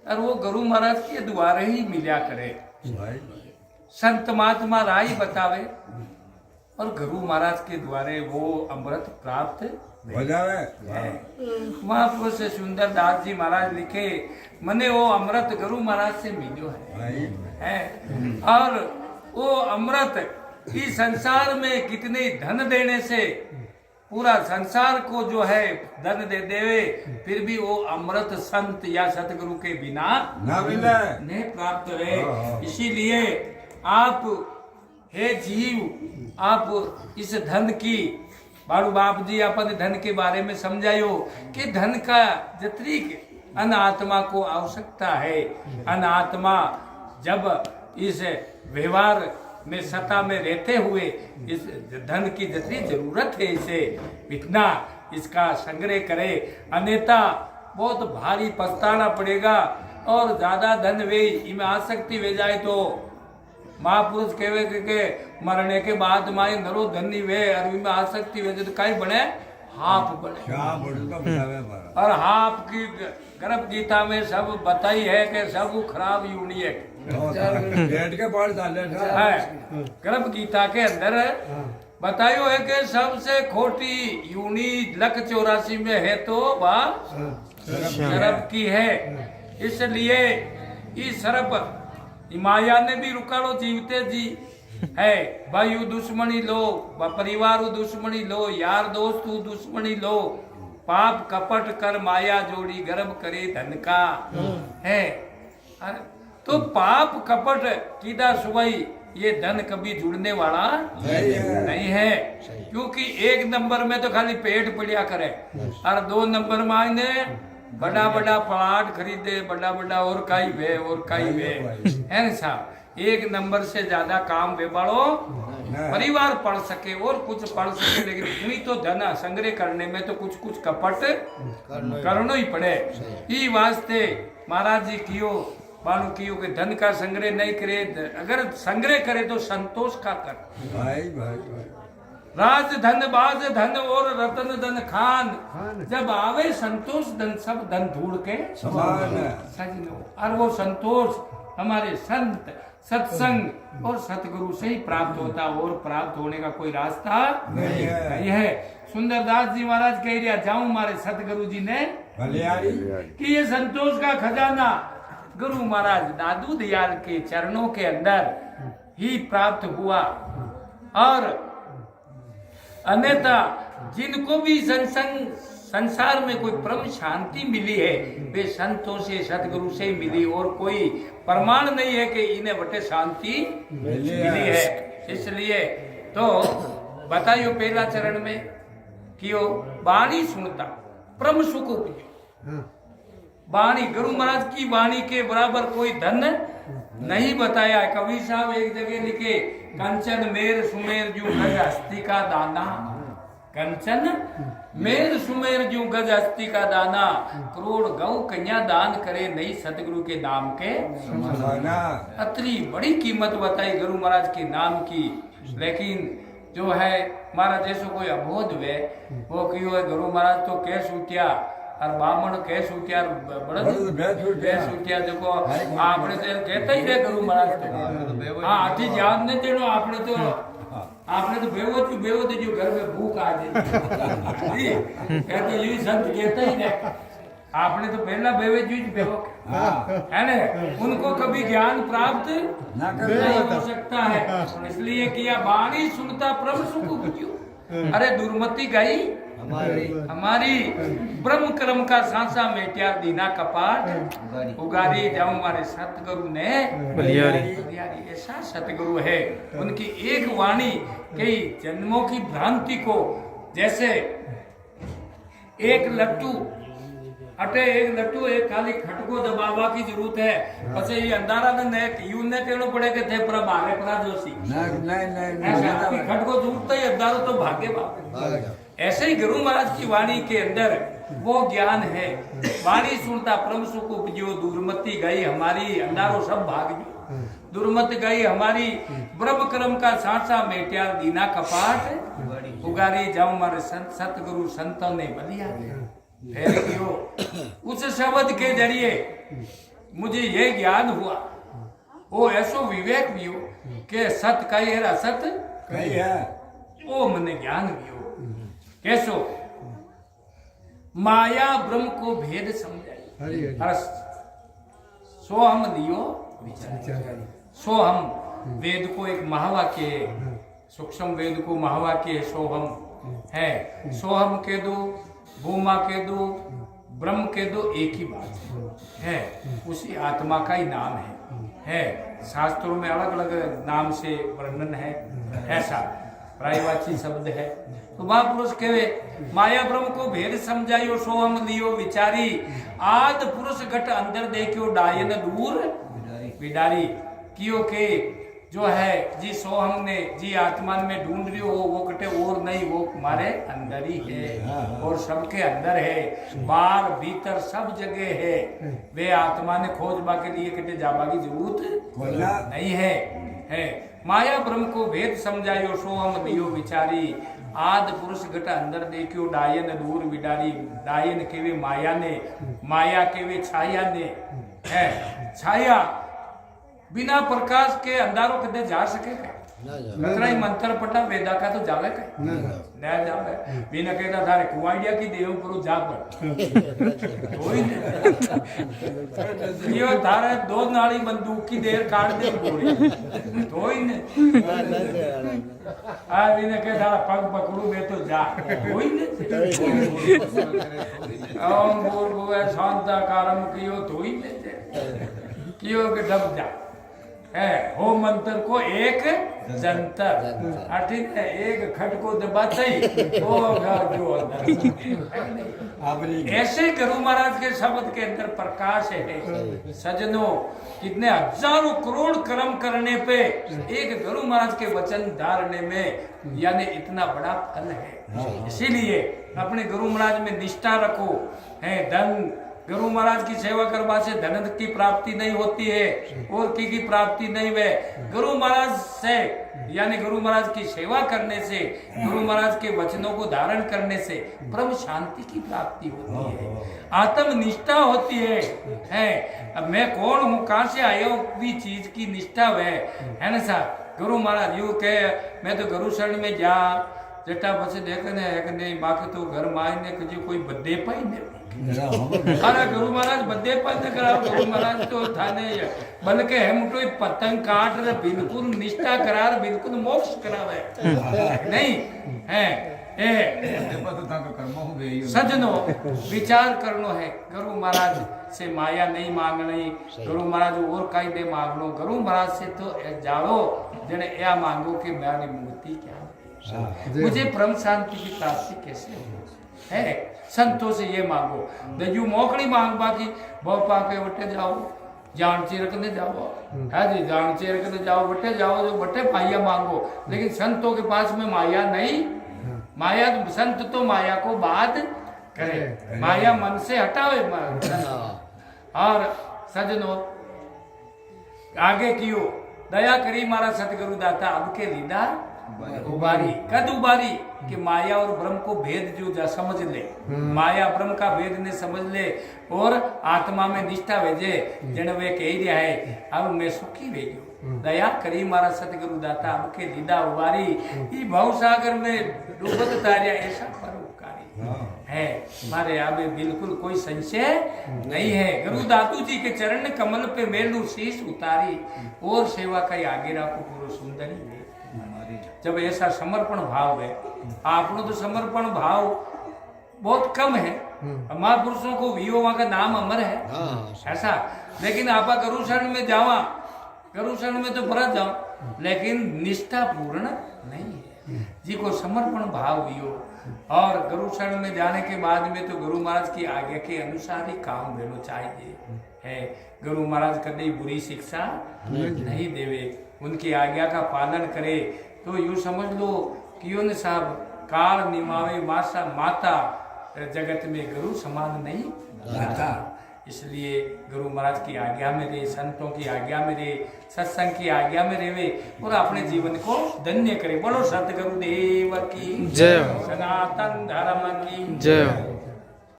और वो गुरु महाराज के द्वारे ही मिला करे। संत महात्मा राय बतावे और गुरु महाराज के द्वारे वो अमृत प्राप्त हो जावे। महापुरुष सुंदर दास जी महाराज लिखे, मने वो अमृत गुरु महाराज से मिलो है। और वो अमृत इस संसार में कितने धन देने से पूरा संसार को जो है धन दे देवे, फिर भी वो अमृत संत या सतगुरु के बिना नहीं प्राप्त है। इसीलिए आप हे जीव, आप इस धन की बाबू बाप जी अपन धन के बारे में समझायो कि धन का जितनी अनात्मा को आवश्यकता है, अनात्मा जब इस व्यवहार में सत्ता में रहते हुए इस धन की जितनी जरूरत है इसे इतना इसका संग्रह करे, अन्यथा बहुत भारी पछताना पड़ेगा। और ज्यादा धन वे इनमें आसक्ति वे जाए तो महापुरुष कहवे के मरने के बाद माई नरो धनी वे और इनमें आसक्ति वे तो कहीं बने हाफ बने। और हाफ की गर्भ गीता में सब बताई है कि सब खराब यूनी है। गर्भ गीता के अंदर बतायो है कि सबसे खोटी यूनी 184 में है तो वह शरब की है। इसलिए इस शरब माया ने भी रुकाड़ो जीवते जी है। भाई दुश्मनी लो, परिवार दुश्मनी लो, यार दोस्त दुश्मनी लो, पाप कपट कर माया जोड़ी गर्भ करे धन का है। तो पाप कपट कीदा सुबह ये धन कभी जुड़ने वाला नहीं है, क्योंकि एक नंबर में तो खाली पेट पड़िया करे और 2 नंबर में आने बड़ा बड़ा प्लाट खरीदे, बड़ा बड़ा और काई वे है ना साहब। 1 नंबर से ज्यादा काम बेबाड़ो परिवार पढ़ सके और कुछ पढ़ सके, लेकिन इतनी तो धन संग्रह करने में तो कुछ कपट करना ही पड़े। ई वास्ते महाराज जी कियो बाणु कियो के धन का संग्रह नहीं करे, अगर संग्रह करे तो संतोष का कर। भाई राज धन बाज धन और रतन धन खान, जब आवे संतोष धन सब धन धूल के सजनो। और वो संतोष हमारे संत सत्संग और सतगुरु से ही प्राप्त होता, और प्राप्त होने का कोई रास्ता नहीं है। सुंदरदास जी महाराज कह दिया जाऊं हमारे सतगुरु जी ने कि ये संतोष का खजाना गुरु महाराज दादू दयाल के चरणों के अंदर ही प्राप्त हुआ। और अन्यथा जिनको भी संसार में कोई परम शांति मिली है वे संतों से सतगुरु से मिली, और कोई प्रमाण नहीं है कि इन्हें बटे शांति मिली है। इसलिए तो बताइयो पहला चरण में कियो वाणी सुनता परम सुख उपजो। वाणी गुरु महाराज की वाणी के बराबर कोई धन नहीं बताया। कवि साहब एक जगह लिखे, कंचन मेर सुमेर जो गज हस्ती का दाना, कंचन मेर सुमेर जो गज हस्ती का दाना, करोड़ गौ कन्या दान करे नहीं सतगुरु के नाम के समाना। अतरी बड़ी कीमत बताई गुरु महाराज के नाम की। लेकिन जो है महाराज जैसो कोई अबोध वे वो क्यों है गुरु महाराज तो कैस उठिया और बामण कैस उठिया बैस उठिया। देखो आपने तो कहता ही रहे गुरु महाराज तो हाँ आठी याद नहीं देनो आपने तो बेवो जो घर में भूख आ जाए कहते यही संत कहता ही रहे। आपने तो पहला बेवे बेवो है ना, उनको कभी ज्ञान प्राप्त नहीं हो सकता है। इसलिए किया वाणी सुनता प्रभु सुख उपजो। अरे दुर्मति गई हमारी ब्रह्म कर्म का सांसा मेटिया दीना कपाट उगारी जाऊं हमारे सतगुरु ने बलियारी। ऐसा सतगुरु है, उनकी एक वाणी कई जन्मों की भ्रांति को, जैसे एक लट्टू अटे एक लट्टू एक खाली खटको दबावा की जरूरत है, પછી ये अंधारा ने यूं ने कहना पड़े कि थे पर भागे पड़ा जोशी नहीं खटको दूरता ही अंधारो तो भागे भागे। ऐसे ही गुरु महाराज की वाणी के अंदर वो ज्ञान है। वाणी सुनता परम सुख उपजो, दुर्मति गई हमारी अंधारो सब भाग जो, दुर्मति गई हमारी ब्रह्म कर्म का सांसा मेटिया दीना कपाट उगारी जाऊं हमारे सतगुरु संतों ने बलिया। फिर उस शब्द के जरिए मुझे ये ज्ञान हुआ, वो ऐसो विवेक भी हो कि सत कई है असत कई है, वो मने ज्ञान भी हो। कैसो माया ब्रह्म को भेद समझाई, अर्थ सो हम लियो विचार, सो हम वेद को एक महावाक्य है, सूक्ष्म वेद को महावाक्य है, सो हम है, सो हम कह दो, भूमा कह दो, ब्रह्म कह दो, एक ही बात है, उसी आत्मा का ही नाम है। शास्त्रों में अलग अलग नाम से वर्णन है, ऐसा प्रायवाची शब्द है। तो महापुरुष कहे माया ब्रह्म को भेद समझाइयो, सो हम लियो विचारी, आद पुरुष घट अंदर देखियो, डायन दूर बिडारी कियो के जो है जी सो हमने जी आत्मान में ढूंढ रही हो, वो कटे और नहीं, वो हमारे अंदर ही है और सबके अंदर है, बाहर भीतर सब जगह है। वे आत्मा ने खोजबा के लिए कटे जाबा की जरूरत नहीं है। माया ब्रह्म को भेद समझायो, सो हम लियो विचारी, आद पुरुष घट अंदर देखियो, डायन दूर बिडारी। डायन केवे माया ने, माया केवे छाया ने है। छाया बिना प्रकाश के अंधारों कदे जा सके कतरा ही मंत्र पटा वेदा का तो जावे का ना जावे बिना कहता थारे कुआइया की देव पर जा पर कोई नहीं यो थारे दो नाली बंदूक की देर काट दे पूरी कोई नहीं आ बिना कहता पग पकड़ू मैं तो जा कोई नहीं ओम भूर्भुवः शांताकारं कियो तो ही नहीं कियो के डब जा है। हो मंत्र को एक जंतर, ठीक है, एक खट को दबाते ही वो जो अंदर ऐसे गुरु महाराज के शब्द के अंदर प्रकाश है। सजनों कितने हजारों करोड़ कर्म करने पे एक गुरु महाराज के वचन धारने में यानी इतना बड़ा फल है। इसीलिए अपने गुरु महाराज में निष्ठा रखो। है धन गुरु महाराज की सेवा करवा से धन की प्राप्ति नहीं होती है और की प्राप्ति नहीं वे गुरु महाराज से यानी गुरु महाराज की सेवा करने से, गुरु महाराज के वचनों को धारण करने से परम शांति की प्राप्ति होती है, आत्म निष्ठा होती है। अब मैं कौन हूँ, कहाँ से आया हूँ, भी चीज की निष्ठा है ना साहब। गुरु महाराज यू कहे मैं तो गुरु शरण में जा जटा बस देखने एक नहीं बाकी तो घर माए ने कोई बदे पाई ने अरे गुरु महाराज बदे पर न करा, गुरु महाराज तो थाने बल्कि हम तो पतंग काट रहे बिल्कुल निष्ठा करार बिल्कुल मोक्ष करावे नहीं है। सजनों विचार करनो है, गुरु महाराज से माया नहीं मांगनी, गुरु महाराज और कहीं दे मांगनो, गुरु महाराज से तो जाओ जने या मांगो कि मेरी मूर्ति क्या मुझे परम शांति की प्राप्ति कैसे हो है। संतों से ये मांगो, दजू मोकड़ी मांग बाकी बहुत पाके बटे जाओ, जान चिरकने जाओ है जी, जान चिरकने जाओ बटे जाओ, जो बटे माया मांगो, लेकिन संतों के पास में माया नहीं। माया संत तो माया को बात करे, माया मन से हटावे। और सजनों आगे कियो दया करी मारा सतगुरु दाता, अब के लीदा उबारी कद उबारी कि माया और ब्रह्म को भेद जो जा समझ ले, माया ब्रह्म का भेद ने समझ ले और आत्मा में निष्ठा भेजे जन वे कह दिया है अब मैं सुखी भेजो। दया करी मारा सतगुरु दाता, अब के लीदा उबारी, ये भव सागर में डूबत तारिया ऐसा परोपकारी है। मारे आगे बिल्कुल कोई संशय नहीं है। गुरु दातू जी के चरण कमल पे मेलू शीश उतारी और सेवा का आगे रखो पूरो सुंदरी है। जब ऐसा समर्पण भाव है, आपनो तो समर्पण भाव बहुत कम है, महापुरुषों को वियोवा का नाम अमर है ऐसा, लेकिन आपा गुरु शरण में जावा, गुरु शरण में तो भरत जाओ लेकिन निष्ठा पूर्ण नहीं है। जी को समर्पण भाव वियो और गुरु शरण में जाने के बाद में तो गुरु महाराज की आज्ञा के अनुसार ही काम लेना चाहिए है। गुरु महाराज कभी बुरी शिक्षा नहीं देवे, उनकी आज्ञा का पालन करे तो यूं समझ लो कि यूं साहब काल निमावे मासा माता जगत में गुरु समान नहीं रहता। इसलिए गुरु महाराज की आज्ञा में रहे, संतों की आज्ञा में रहे, सत्संग की आज्ञा में रहे और अपने जीवन को धन्य करे। बोलो सतगुरुदेव की जय, सनातन धर्म की जय।